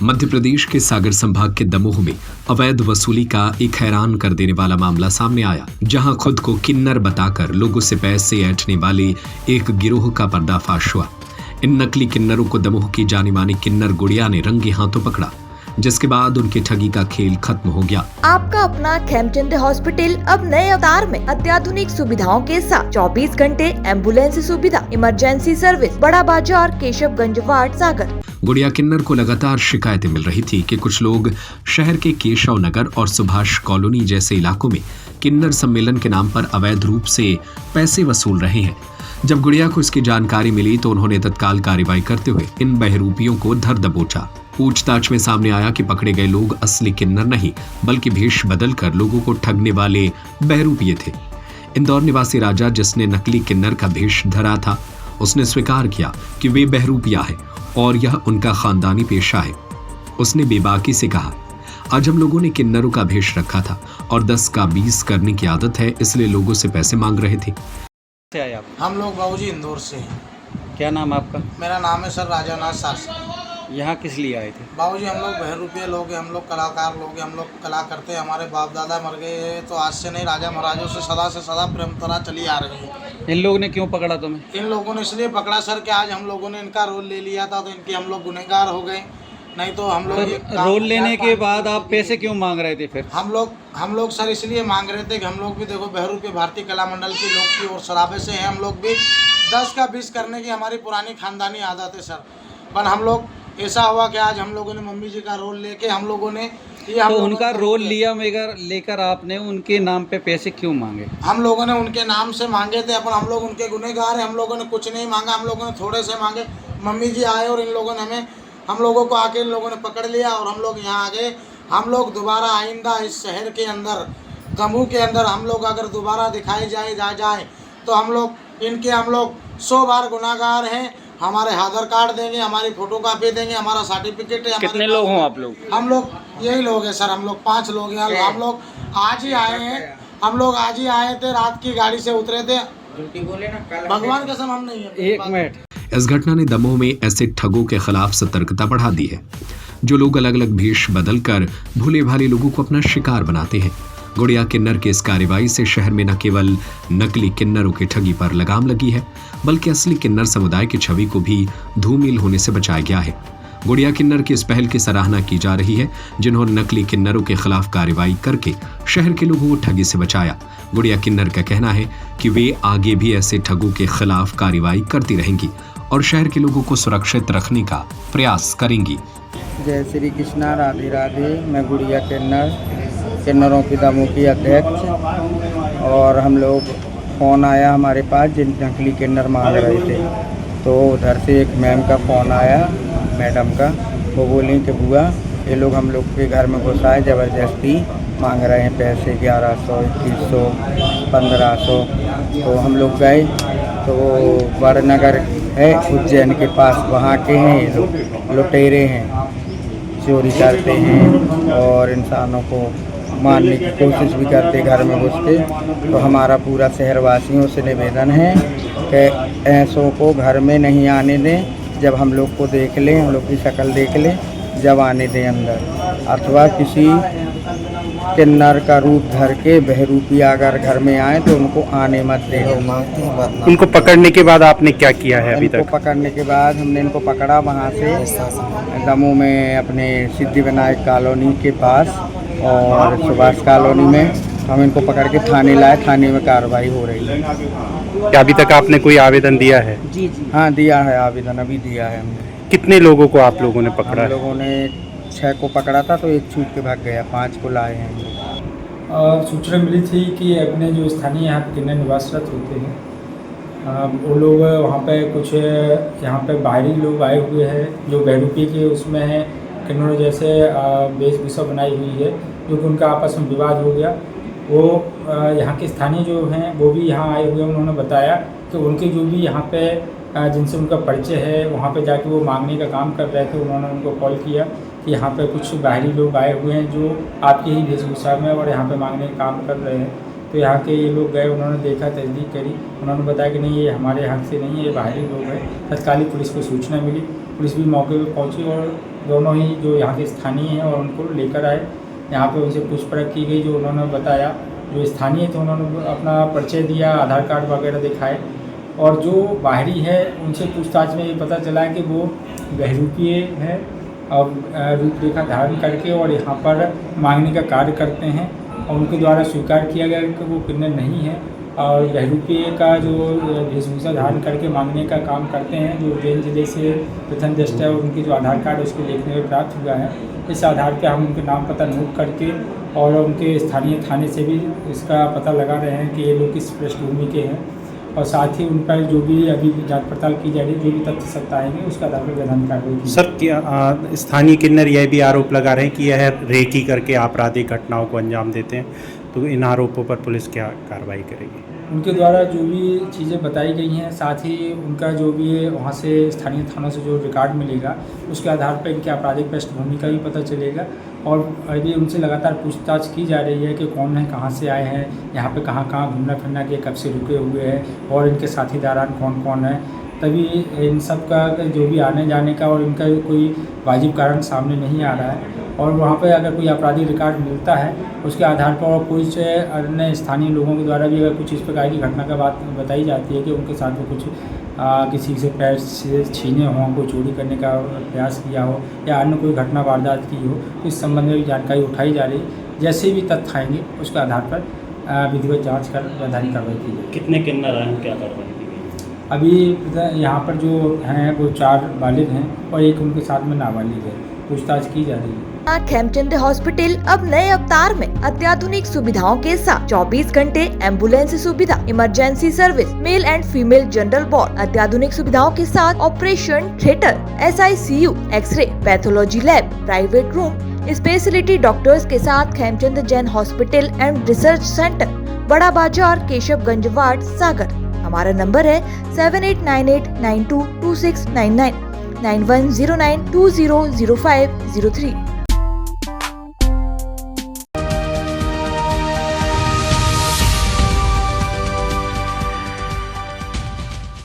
मध्य प्रदेश के सागर संभाग के दमोह में अवैध वसूली का एक हैरान कर देने वाला मामला सामने आया, जहां खुद को किन्नर बताकर लोगों से पैसे ऐंठने वाले एक गिरोह का पर्दाफाश हुआ। इन नकली किन्नरों को दमोह की जानी मानी किन्नर गुड़िया ने रंगे हाथों पकड़ा, जिसके बाद उनकी ठगी का खेल खत्म हो गया। आपका अपना खेमचंद हॉस्पिटल अब नए अवतार में अत्याधुनिक सुविधाओं के साथ 24 घंटे एम्बुलेंस सुविधा, इमरजेंसी सर्विस, बड़ा बाजार, केशवगंज वार्ड, सागर। गुड़िया किन्नर को लगातार शिकायतें मिल रही थी कि कुछ लोग शहर के केशव नगर और सुभाष कॉलोनी जैसे इलाकों में किन्नर सम्मेलन के नाम पर अवैध रूप से पैसे वसूल रहे हैं। जब गुड़िया को इसकी जानकारी मिली तो उन्होंने तत्काल कार्रवाई करते हुए इन बहरूपियों को धर दबोचा। पूछताछ में सामने आया कि पकड़े गए लोग असली किन्नर नहीं बल्कि भेष बदलकर लोगों को ठगने वाले बहरूपिये थे। इंदौर निवासी राजा, जिसने नकली किन्नर का भेष धरा था, उसने स्वीकार किया कि वे बहरूपिया है और यह उनका खानदानी पेशा है। उसने बेबाकी से कहा, आज हम लोगों ने किन्नरों का भेष रखा था और 10 का 20 करने की आदत है, इसलिए लोगों से पैसे मांग रहे थे। से आए आप? हम लोग बाबूजी इंदौर से हैं। क्या नाम आपका? मेरा नाम है सर राजानाथ शास्त्री। यहाँ किस लिए आए थे? बाबूजी हम लोग बहरूपिये लोग हैं, हम लोग कलाकार लोग हैं, हम लोग कला करते हैं। हमारे बाप दादा मर गए हैं तो आज से नहीं, राजा महाराजों से सदा परंपरा चली आ रही है। इन लोगों ने क्यों पकड़ा तुम्हें? इन लोगों ने इसलिए पकड़ा सर कि आज हम लोगों ने इनका रोल ले लिया था तो इनके हम लोग गुनहगार हो गए। नहीं तो हम लोग रोल लेने के बाद आप पैसे क्यों मांग रहे थे फिर? हम लोग सर इसलिए मांग रहे थे कि हम लोग भी देखो बहरूपिये भारतीय कला मंडल के लोग की और शराबे से हैं। हम लोग भी 10 का 20 करने की हमारी पुरानी खानदानी आदत है सर। पर हम लोग ऐसा हुआ कि आज हम लोगों ने मम्मी जी का रोल लेके हम लोगों ने तो उनका रोल लिया लेकर आपने उनके नाम पे पैसे क्यों मांगे? हम लोगों ने उनके नाम से मांगे थे, अपन हम लोग उनके गुनहगार हैं। हम लोगों ने कुछ नहीं मांगा, हम लोगों ने थोड़े से मांगे। मम्मी जी आए और इन लोगों ने हम लोगों को आके इन लोगों ने पकड़ लिया और हम लोग यहाँ आ गए। हम लोग दोबारा आइंदा इस शहर के अंदर, दमोह के अंदर हम लोग अगर दोबारा दिखाई जाए तो हम लोग 100 बार गुनाहगार हैं। हमारे आधार कार्ड देंगे, हमारी फोटो कापी देंगे, हमारा सर्टिफिकेट है। कितने लोग हो आप लोग? हम लोग यही लोग हैं सर, हम लोग 5 लोग हैं। हम लोग आज ही आए हैं, हम लोग आज ही आए थे, रात की गाड़ी से उतरे थे। भगवान कसम हम नहीं है। एक मिनट। इस घटना ने दमोह में ऐसे ठगों के खिलाफ सतर्कता बढ़ा दी है, जो लोग अलग अलग भेष बदलकर भोले भाले लोगों को अपना शिकार बनाते हैं। गुड़िया किन्नर की इस कार्रवाई से शहर में न केवल नकली किन्नरों की ठगी पर लगाम लगी है, बल्कि असली किन्नर समुदाय की छवि को भी धूमिल होने से बचाया गया है। गुड़िया किन्नर की इस पहल की सराहना की जा रही है, जिन्होंने नकली किन्नरों के खिलाफ कार्रवाई करके शहर के लोगों को ठगी से बचाया। गुड़िया किन्नर का कहना है कि वे आगे भी ऐसे ठगों के खिलाफ कार्रवाई करती रहेंगी और शहर के लोगों को सुरक्षित रखने का प्रयास करेंगी। जय श्री कृष्णा, राधे राधे। मैं गुड़िया किन्नरों की दमोह की अध्यक्ष। और हम लोग फ़ोन आया हमारे पास, जिन नकली किन्नर मांग रहे थे, तो उधर से एक मैम का फ़ोन आया, मैडम का। वो बोली कि बुआ ये लोग हम लोग के घर में घुसाए, ज़बरदस्ती मांग रहे हैं पैसे 1100, 2100, 1500। तो हम लोग गए तो वो वड़नगर है उज्जैन के पास, वहाँ के हैं ये लोग, लुटेरे हैं, चोरी करते हैं और इंसानों को मारने की कोशिश भी करते घर में घुस के। तो हमारा पूरा शहरवासियों से निवेदन है कि ऐसों को घर में नहीं आने दें। जब हम लोग को देख लें, हम लोग की शक्ल देख लें, जब आने दें अंदर, अथवा किसी किन्नर का रूप धर के बहरूपिया अगर घर में आए तो उनको आने मत दें। उनको पकड़ने के बाद आपने क्या किया है अभी तक? इनको पकड़ने के बाद हमने इनको पकड़ा वहाँ से दमोह में अपने सिद्धिविनायक कॉलोनी के पास और सुभाष कॉलोनी में हम इनको पकड़ के थाने लाए। थाने में कार्रवाई हो रही है। क्या अभी तक आपने कोई आवेदन दिया है? जी। हाँ, दिया है आवेदन, अभी दिया है हमने। कितने लोगों को आप लोगों ने पकड़ा? हम लोगों ने 6 को पकड़ा था तो एक छूट के भाग गया, 5 को लाए हैं। सूचना मिली थी कि अपने जो स्थानीय यहाँ पे किन्नर निवासरत होते हैं, वो लोग वहाँ पे कुछ यहाँ पे बाहरी लोग आए हुए हैं जो बहरूपिये के उसमें हैं, किन्नरों जैसे वेशभूषा बनाई हुई है, जो कि उनका आपस में विवाद हो गया। वो यहाँ के स्थानीय जो हैं वो भी यहाँ आए हुए, उन्होंने बताया कि उनके जो भी यहाँ पे जिनसे उनका परिचय है, वहाँ पे जाके वो मांगने का काम कर रहे थे। उन्होंने उनको कॉल किया कि यहाँ पे कुछ बाहरी लोग आए हुए हैं जो आपकी ही वेशभूषा में और यहाँ पे मांगने का काम कर रहे हैं। तो यहाँ के ये लोग गए, उन्होंने देखा, तस्दीक करी, उन्होंने बताया कि नहीं, ये हमारे हक से नहीं है, ये बाहरी लोग हैं। तत्कालीन पुलिस को सूचना मिली, पुलिस भी मौके पर पहुँची और दोनों ही जो यहाँ के स्थानीय हैं और उनको लेकर आए। यहाँ पे उनसे पूछपरछ की गई, जो उन्होंने बताया। जो स्थानीय थे उन्होंने अपना परिचय दिया, आधार कार्ड वगैरह दिखाए। और जो बाहरी है उनसे पूछताछ में ये पता चला है कि वो बहरूपीय हैं और रूपरेखा धारण करके और यहाँ पर मांगने का कार्य करते हैं। और उनके द्वारा स्वीकार किया गया कि वो किन्नर नहीं है और बहरूपीय का जो वेशभूषा धारण करके मांगने का काम करते हैं। जो उज्जैन जिले से प्रथम दृष्टया और उनके जो आधार कार्ड उसके देखने में प्राप्त हुआ है, इस आधार पर हम उनके नाम पता नोट करके और उनके स्थानीय थाने से भी इसका पता लगा रहे हैं कि ये लोग किस पृष्ठभूमि के हैं। और साथ ही उन पर जो भी अभी जांच पड़ताल की जा रही है, जो भी तथ्य सत्य आएंगे उसका आधार पर वैधानिक कार्रवाई की। सर, क्या स्थानीय किन्नर यह भी आरोप लगा रहे हैं कि यह रेकी करके आपराधिक घटनाओं को अंजाम देते हैं, तो इन आरोपों पर पुलिस क्या कार्रवाई करेगी? उनके द्वारा जो भी चीज़ें बताई गई हैं, साथ ही उनका जो भी वहाँ से स्थानीय थानों से जो रिकॉर्ड मिलेगा उसके आधार पर इनके आपराधिक पृष्ठभूमि का भी पता चलेगा। और अभी उनसे लगातार पूछताछ की जा रही है कि कौन है, कहाँ से आए हैं, यहाँ पे कहाँ घूमना फिरना किया, कब से रुके हुए हैं और इनके साथीदारान कौन कौन है। तभी इन सब का जो भी आने जाने का और इनका कोई वाजिब कारण सामने नहीं आ रहा है। और वहाँ पे अगर कोई आपराधिक रिकॉर्ड मिलता है उसके आधार पर और कुछ अन्य स्थानीय लोगों के द्वारा भी अगर कुछ इस प्रकार की घटना का बात बताई जाती है कि उनके साथ में कुछ किसी से पैर से छीने हों, कोई चोरी करने का प्रयास किया हो या अन्य कोई घटना वारदात की हो, तो इस संबंध में भी जानकारी उठाई जा रही है। जैसे भी तथ्य आएंगे उसके आधार पर विधिवत जाँच कर वैधानिक कार्रवाई की जाएगी। कितने किन्नर हैं, क्या कार्रवाई की गई? अभी यहाँ पर जो हैं वो 4 बालिग हैं और एक उनके साथ में नाबालिग है। पूछताछ की जा रही है। खेमचंद हॉस्पिटल अब नए अवतार में अत्याधुनिक सुविधाओं के साथ 24 घंटे एम्बुलेंस सुविधा, emergency service, male and female general ward, अत्याधुनिक सुविधाओं के साथ operation theatre, SICU, X ray, pathology lab, private room, speciality doctors के साथ Khemchand Jain hospital and research centre, Bada Bazar, Keshavganj ward, सागर। हमारा नंबर है 7898922699, 9109200503।